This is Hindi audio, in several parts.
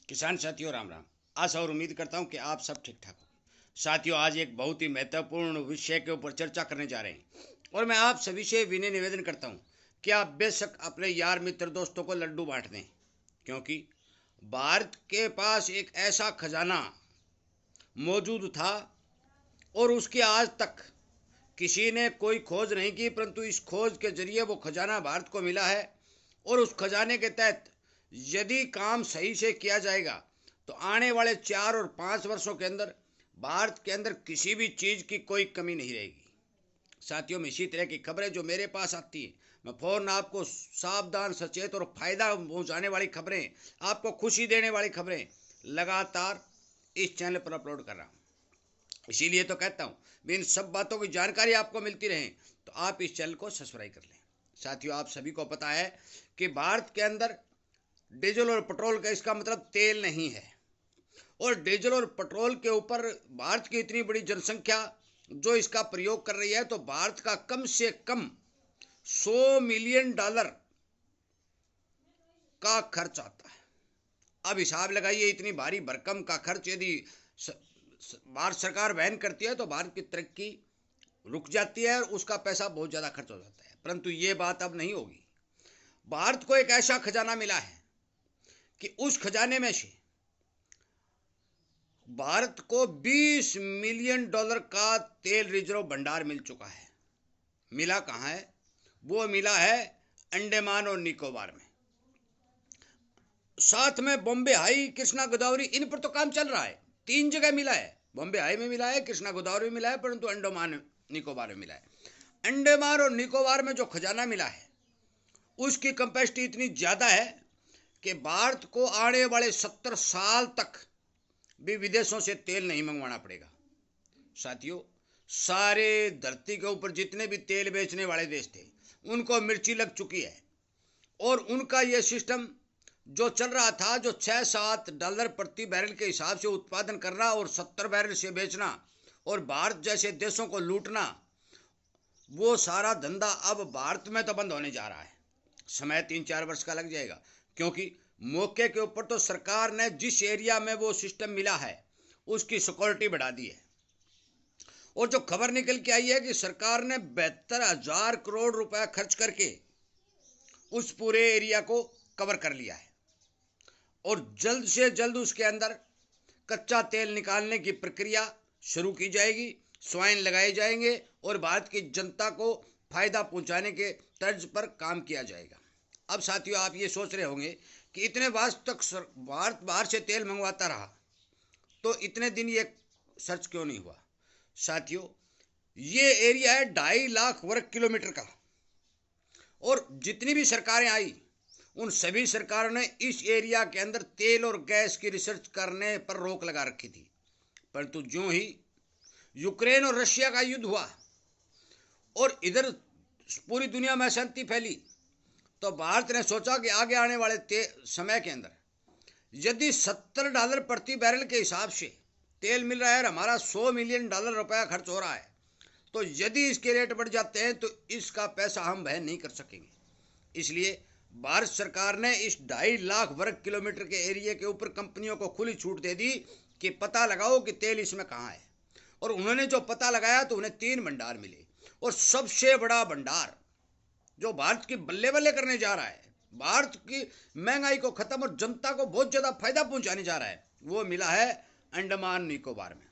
किसान साथियों राम राम। आशा और उम्मीद करता हूं कि आप सब ठीक ठाक हो। साथियों, आज एक बहुत ही महत्वपूर्ण विषय के ऊपर चर्चा करने जा रहे हैं और मैं आप सभी से विनय निवेदन करता हूं कि आप बेशक अपने यार मित्र दोस्तों को लड्डू बांट दें, क्योंकि भारत के पास एक ऐसा खजाना मौजूद था और उसकी आज तक किसी ने कोई खोज नहीं की, परंतु इस खोज के जरिए वो खजाना भारत को मिला है। और उस खजाने के तहत यदि काम सही से किया जाएगा तो आने वाले 4 और 5 वर्षों के अंदर भारत के अंदर किसी भी चीज़ की कोई कमी नहीं रहेगी। साथियों, में इसी तरह की खबरें जो मेरे पास आती हैं, मैं फ़ौरन आपको सावधान, सचेत और फायदा पहुंचाने वाली खबरें, आपको खुशी देने वाली खबरें लगातार इस चैनल पर अपलोड कर रहा हूँ। इसीलिए तो कहता हूँ, भी इन सब बातों की जानकारी आपको मिलती रहे तो आप इस चैनल को सब्सक्राइब कर लें। साथियों, आप सभी को पता है कि भारत के अंदर डीजल और पेट्रोल का, इसका मतलब तेल नहीं है, और डीजल और पेट्रोल के ऊपर भारत की इतनी बड़ी जनसंख्या जो इसका प्रयोग कर रही है, तो भारत का कम से कम $100 मिलियन का खर्च आता है। अब हिसाब लगाइए, इतनी भारी भरकम का खर्च यदि भारत सरकार वहन करती है तो भारत की तरक्की रुक जाती है और उसका पैसा बहुत ज़्यादा खर्च हो जाता है। परंतु ये बात अब नहीं होगी। भारत को एक ऐसा खजाना मिला है कि उस खजाने में से भारत को $20 मिलियन का तेल रिजर्व भंडार मिल चुका है। मिला कहाँ है? वो मिला है अंडमान और निकोबार में। साथ में बॉम्बे हाई, कृष्णा गोदावरी, इन पर तो काम चल रहा है। 3 जगह मिला है, बॉम्बे हाई में मिला है, कृष्णा गोदावरी में मिला है, परंतु अंडमान निकोबार में मिला है। अंडमान और निकोबार में जो खजाना मिला है उसकी कैपेसिटी इतनी ज़्यादा है कि भारत को आने वाले 70 साल तक भी विदेशों से तेल नहीं मंगवाना पड़ेगा। साथियों, सारे धरती के ऊपर जितने भी तेल बेचने वाले देश थे उनको मिर्ची लग चुकी है, और उनका ये सिस्टम जो चल रहा था, जो $6-7 प्रति बैरल के हिसाब से उत्पादन करना और 70 बैरल से बेचना और भारत जैसे देशों को लूटना, वो सारा धंधा अब भारत में तो बंद होने जा रहा है। समय 3-4 वर्ष का लग जाएगा, क्योंकि मौके के ऊपर तो सरकार ने जिस एरिया में वो सिस्टम मिला है उसकी सिक्योरिटी बढ़ा दी है। और जो खबर निकल के आई है कि सरकार ने 72,000 करोड़ रुपया खर्च करके उस पूरे एरिया को कवर कर लिया है, और जल्द से जल्द उसके अंदर कच्चा तेल निकालने की प्रक्रिया शुरू की जाएगी, स्वाइन लगाए जाएंगे और भारत की जनता को फायदा पहुंचाने के तर्ज पर काम किया जाएगा। अब साथियों, आप ये सोच रहे होंगे कि इतने वर्ष तक भारत बाहर से तेल मंगवाता रहा तो इतने दिन ये सर्च क्यों नहीं हुआ? साथियों, ये एरिया है 2.5 लाख वर्ग किलोमीटर का, और जितनी भी सरकारें आई उन सभी सरकारों ने इस एरिया के अंदर तेल और गैस की रिसर्च करने पर रोक लगा रखी थी। परंतु ज्यों ही यूक्रेन और रशिया का युद्ध हुआ और इधर पूरी दुनिया में अशांति फैली, तो भारत ने सोचा कि आगे आने वाले समय के अंदर यदि $70 प्रति बैरल के हिसाब से तेल मिल रहा है और हमारा $100 मिलियन रुपया खर्च हो रहा है, तो यदि इसके रेट बढ़ जाते हैं तो इसका पैसा हम वहन नहीं कर सकेंगे। इसलिए भारत सरकार ने इस 2.5 लाख वर्ग किलोमीटर के एरिया के ऊपर कंपनियों को खुली छूट दे दी कि पता लगाओ कि तेल इसमें कहाँ है। और उन्होंने जो पता लगाया तो उन्हें 3 भंडार मिले, और सबसे बड़ा भंडार जो भारत की बल्ले बल्ले करने जा रहा है, भारत की महंगाई को खत्म और जनता को बहुत ज्यादा फायदा पहुंचाने जा रहा है, वो मिला है अंडमान निकोबार में।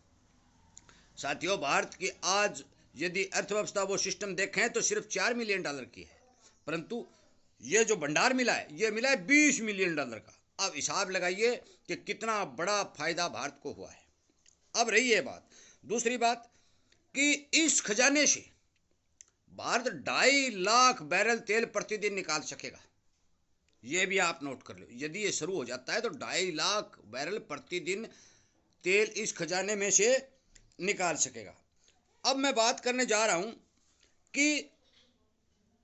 साथियों, भारत की आज यदि अर्थव्यवस्था, वो सिस्टम देखें तो सिर्फ $4 मिलियन की है, परंतु ये जो भंडार मिला है ये मिला है $20 मिलियन का। अब हिसाब लगाइए कि कितना बड़ा फायदा भारत को हुआ है। अब रही है बात, दूसरी बात, कि इस खजाने से भारत 2.5 लाख बैरल तेल प्रतिदिन निकाल सकेगा। ये भी आप नोट कर लो, यदि ये शुरू हो जाता है तो 2.5 लाख बैरल प्रतिदिन तेल इस खजाने में से निकाल सकेगा। अब मैं बात करने जा रहा हूं कि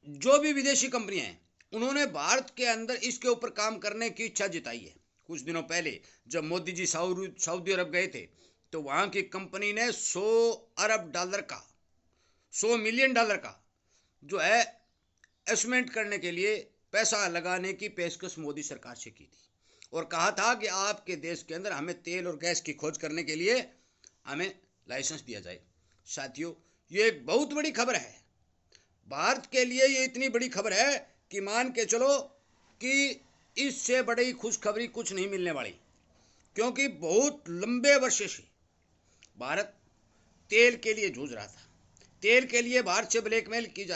जो भी विदेशी कंपनियां हैं उन्होंने भारत के अंदर इसके ऊपर काम करने की इच्छा जताई है। कुछ दिनों पहले जब मोदी जी सऊदी अरब गए थे तो वहां की कंपनी ने $100 अरब का, $100 मिलियन का जो है इन्वेस्टमेंट करने के लिए पैसा लगाने की पेशकश मोदी सरकार से की थी। और कहा था कि आपके देश के अंदर हमें तेल और गैस की खोज करने के लिए हमें लाइसेंस दिया जाए। साथियों, ये एक बहुत बड़ी खबर है भारत के लिए। ये इतनी बड़ी खबर है कि मान के चलो कि इससे बड़ी खुशखबरी कुछ नहीं मिलने वाली, क्योंकि बहुत लंबे वर्षों से भारत तेल के लिए जूझ रहा था। तेल के लिए भारत से ब्लैकमेल किया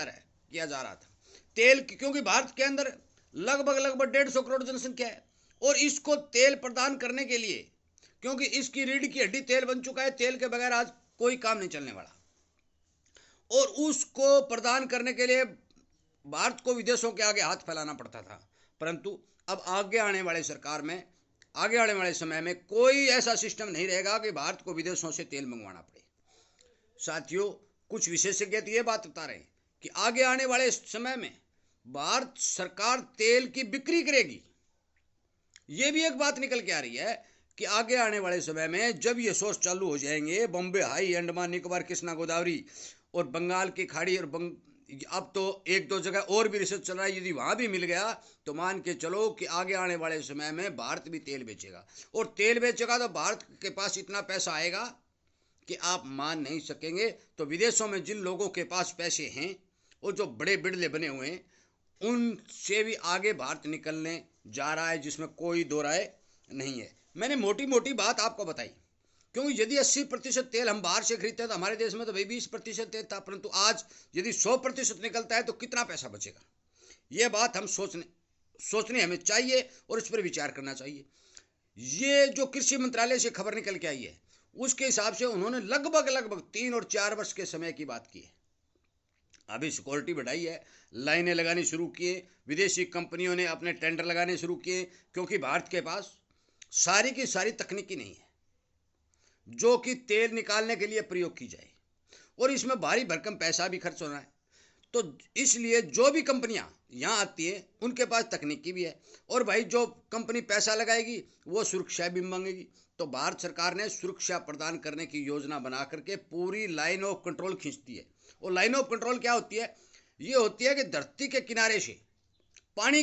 जा रहा था तेल, क्योंकि भारत के अंदर लगभग 150 करोड़ जनसंख्या है और इसको तेल प्रदान करने के लिए, क्योंकि इसकी रीढ़ की हड्डी तेल बन चुका है, तेल के बगैर आज कोई काम नहीं चलने वाला, और उसको प्रदान करने के लिए भारत को विदेशों के आगे हाथ फैलाना पड़ता था। परंतु अब आगे आने वाले समय में कोई ऐसा सिस्टम नहीं रहेगा कि भारत को विदेशों से तेल मंगवाना पड़े। साथियों, कुछ विशेषज्ञ तो ये बात बता रहे हैं कि आगे आने वाले समय में भारत सरकार तेल की बिक्री करेगी। ये भी एक बात निकल के आ रही है कि आगे आने वाले समय में जब ये सोर्स चालू हो जाएंगे, बॉम्बे हाई, अंडमान निकोबार, कृष्णा गोदावरी और बंगाल की खाड़ी, और अब तो एक दो जगह और भी रिसर्च चल रहा है, यदि वहां भी मिल गया तो मान के चलो कि आगे आने वाले समय में भारत भी तेल बेचेगा, और तेल बेचेगा तो भारत के पास इतना पैसा आएगा कि आप मान नहीं सकेंगे। तो विदेशों में जिन लोगों के पास पैसे हैं और जो बड़े बिड़ले बने हुए हैं, उनसे भी आगे भारत निकलने जा रहा है, जिसमें कोई दो राय नहीं है। मैंने मोटी मोटी बात आपको बताई, क्योंकि यदि 80% तेल हम बाहर से खरीदते हैं तो हमारे देश में तो भाई 20% तेल था, परंतु आज यदि 100% निकलता है तो कितना पैसा बचेगा। ये बात हम सोचने हमें चाहिए और इस पर विचार करना चाहिए। ये जो कृषि मंत्रालय से खबर निकल के आई है, उसके हिसाब से उन्होंने लगभग 3 और 4 वर्ष के समय की बात की है। अभी सिक्योरिटी बढ़ाई है, लाइनें लगानी शुरू किए, विदेशी कंपनियों ने अपने टेंडर लगाने शुरू किए, क्योंकि भारत के पास सारी की सारी तकनीकी नहीं है जो कि तेल निकालने के लिए प्रयोग की जाए, और इसमें भारी भरकम पैसा भी खर्च होना है। तो इसलिए जो भी कंपनियां यहाँ आती है उनके पास तकनीकी भी है, और भाई जो कंपनी पैसा लगाएगी वो सुरक्षा भी मांगेगी। तो भारत सरकार ने सुरक्षा प्रदान करने की योजना बना करके पूरी लाइन ऑफ कंट्रोल खींचती है। और लाइन ऑफ कंट्रोल क्या होती है? ये होती है कि धरती के किनारे से पानी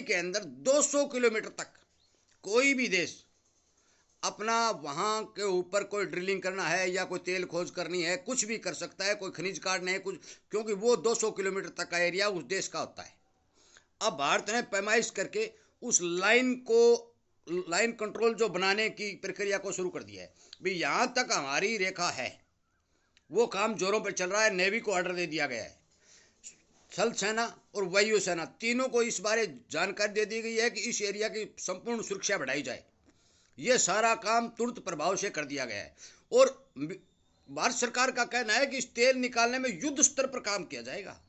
के अंदर 200 किलोमीटर तक कोई भी देश अपना वहाँ के ऊपर कोई ड्रिलिंग करना है या कोई तेल खोज करनी है, कुछ भी कर सकता है, कोई खनिज काटना है कुछ, क्योंकि वो 200 किलोमीटर तक का एरिया उस देश का होता है। अब भारत ने पैमाइश करके उस लाइन कंट्रोल जो बनाने की प्रक्रिया को शुरू कर दिया है। भाई यहाँ तक हमारी रेखा है, वो काम जोरों पर चल रहा है। नेवी को ऑर्डर दे दिया गया है, थल सेना और वायु सेना तीनों को इस बारे जानकारी दे दी गई है कि इस एरिया की संपूर्ण सुरक्षा बढ़ाई जाए। ये सारा काम तुरंत प्रभाव से कर दिया गया है, और भारत सरकार का कहना है कि इस तेल निकालने में युद्ध स्तर पर काम किया जाएगा।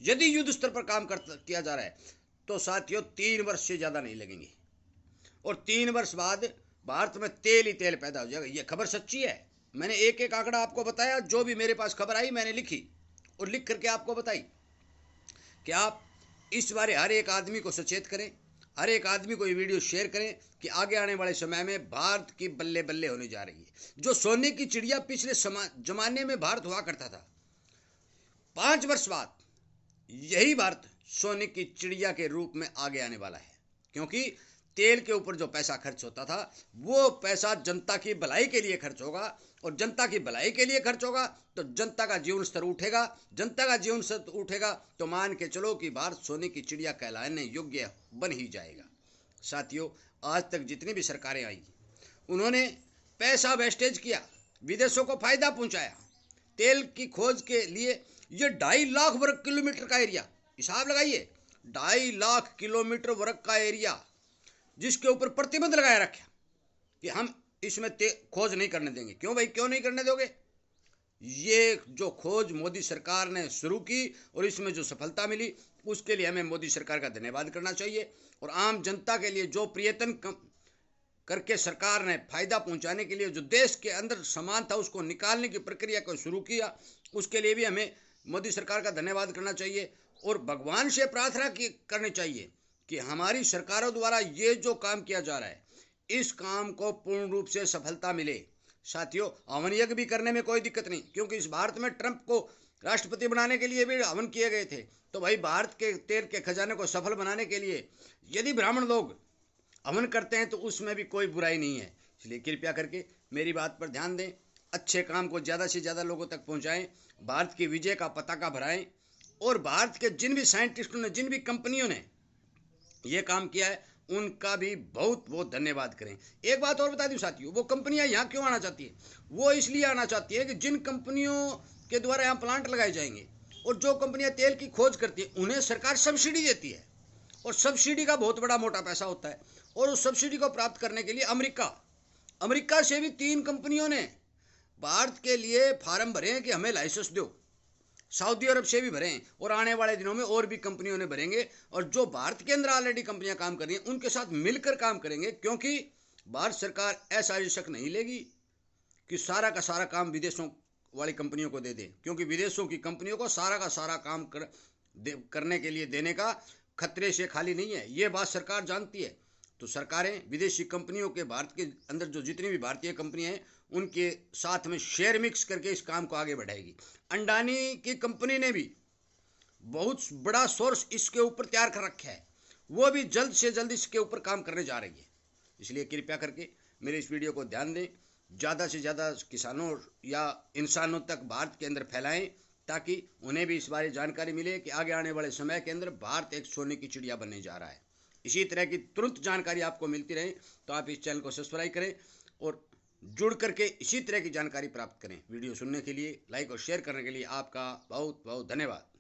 यदि युद्ध स्तर पर काम किया जा रहा है तो साथियों 3 वर्ष से ज़्यादा नहीं लगेंगे, और 3 वर्ष बाद भारत में तेल ही तेल पैदा हो जाएगा। ये खबर सच्ची है। मैंने एक एक आंकड़ा आपको बताया, जो भी मेरे पास खबर आई मैंने लिखी और लिख करके आपको बताई कि आप इस बारे हर एक आदमी को सचेत करें, हर एक आदमी को ये वीडियो शेयर करें कि आगे आने वाले समय में भारत की बल्ले बल्ले होने जा रही है। जो सोने की चिड़िया पिछले जमाने में भारत हुआ करता था, 5 वर्ष बाद यही भारत सोने की चिड़िया के रूप में आगे आने वाला है, क्योंकि तेल के ऊपर जो पैसा खर्च होता था वो पैसा जनता की भलाई के लिए खर्च होगा, और जनता की भलाई के लिए खर्च होगा तो जनता का जीवन स्तर उठेगा। जनता का जीवन स्तर उठेगा तो मान के चलो कि भारत सोने की चिड़िया कहलाने योग्य बन ही जाएगा। साथियों, आज तक जितनी भी सरकारें आई उन्होंने पैसा वेस्टेज किया, विदेशों को फायदा पहुंचाया। तेल की खोज के लिए ये 2.5 लाख वर्ग किलोमीटर का एरिया, हिसाब लगाइए, 2.5 लाख किलोमीटर वर्ग का एरिया जिसके ऊपर प्रतिबंध लगाया रखा कि हम इसमें खोज नहीं करने देंगे। क्यों भाई, क्यों नहीं करने दोगे? ये जो खोज मोदी सरकार ने शुरू की और इसमें जो सफलता मिली, उसके लिए हमें मोदी सरकार का धन्यवाद करना चाहिए। और आम जनता के लिए जो प्रयत्न करके सरकार ने फायदा पहुंचाने के लिए जो देश के अंदर सामान था उसको निकालने की प्रक्रिया को शुरू किया, उसके लिए भी हमें मोदी सरकार का धन्यवाद करना चाहिए। और भगवान से प्रार्थना करनी चाहिए कि हमारी सरकारों द्वारा ये जो काम किया जा रहा है, इस काम को पूर्ण रूप से सफलता मिले। साथियों, हवन यज्ञ भी करने में कोई दिक्कत नहीं, क्योंकि इस भारत में ट्रंप को राष्ट्रपति बनाने के लिए भी हवन किए गए थे। तो भाई भारत के तेल के खजाने को सफल बनाने के लिए यदि ब्राह्मण लोग हवन करते हैं तो उसमें भी कोई बुराई नहीं है। इसलिए कृपया करके मेरी बात पर ध्यान दें, अच्छे काम को ज़्यादा से ज़्यादा लोगों तक पहुंचाएं, भारत की विजय का पताका फहराएं और भारत के जिन भी साइंटिस्टों ने, जिन भी कंपनियों ने ये काम किया है उनका भी बहुत बहुत धन्यवाद करें। एक बात और बता दूं साथियों, वो कंपनियां यहाँ क्यों आना चाहती है? वो इसलिए आना चाहती है कि जिन कंपनियों के द्वारा यहाँ प्लांट लगाए जाएंगे और जो कंपनियां तेल की खोज करती है उन्हें सरकार सब्सिडी देती है और सब्सिडी का बहुत बड़ा मोटा पैसा होता है। और उस सब्सिडी को प्राप्त करने के लिए अमेरिका से भी 3 कंपनियों ने भारत के लिए फार्म भरे हैं कि हमें लाइसेंस दो। सऊदी अरब से भी भरे हैं और आने वाले दिनों में और भी कंपनियों ने भरेंगे। और जो भारत के अंदर ऑलरेडी कंपनियां काम कर रही हैं उनके साथ मिलकर काम करेंगे, क्योंकि भारत सरकार ऐसा रिस्क नहीं लेगी कि सारा का सारा काम विदेशों वाली कंपनियों को दे दे, क्योंकि विदेशों की कंपनियों को सारा का सारा काम करने के लिए देने का खतरे से खाली नहीं है। ये बात सरकार जानती है। तो सरकारें विदेशी कंपनियों के भारत के अंदर जो जितनी भी भारतीय कंपनियां हैं उनके साथ में शेयर मिक्स करके इस काम को आगे बढ़ाएगी। अंडानी की कंपनी ने भी बहुत बड़ा सोर्स इसके ऊपर तैयार कर रखा है, वो भी जल्द से जल्द इसके ऊपर काम करने जा रही है। इसलिए कृपया करके मेरे इस वीडियो को ध्यान दें, ज़्यादा से ज़्यादा किसानों या इंसानों तक भारत के अंदर फैलाएं, ताकि उन्हें भी इस बारे जानकारी मिले कि आगे आने वाले समय के अंदर भारत एक सोने की चिड़िया बनने जा रहा है। इसी तरह की तुरंत जानकारी आपको मिलती रहे तो आप इस चैनल को सब्सक्राइब करें और जुड़ करके इसी तरह की जानकारी प्राप्त करें। वीडियो सुनने के लिए, लाइक और शेयर करने के लिए आपका बहुत बहुत धन्यवाद।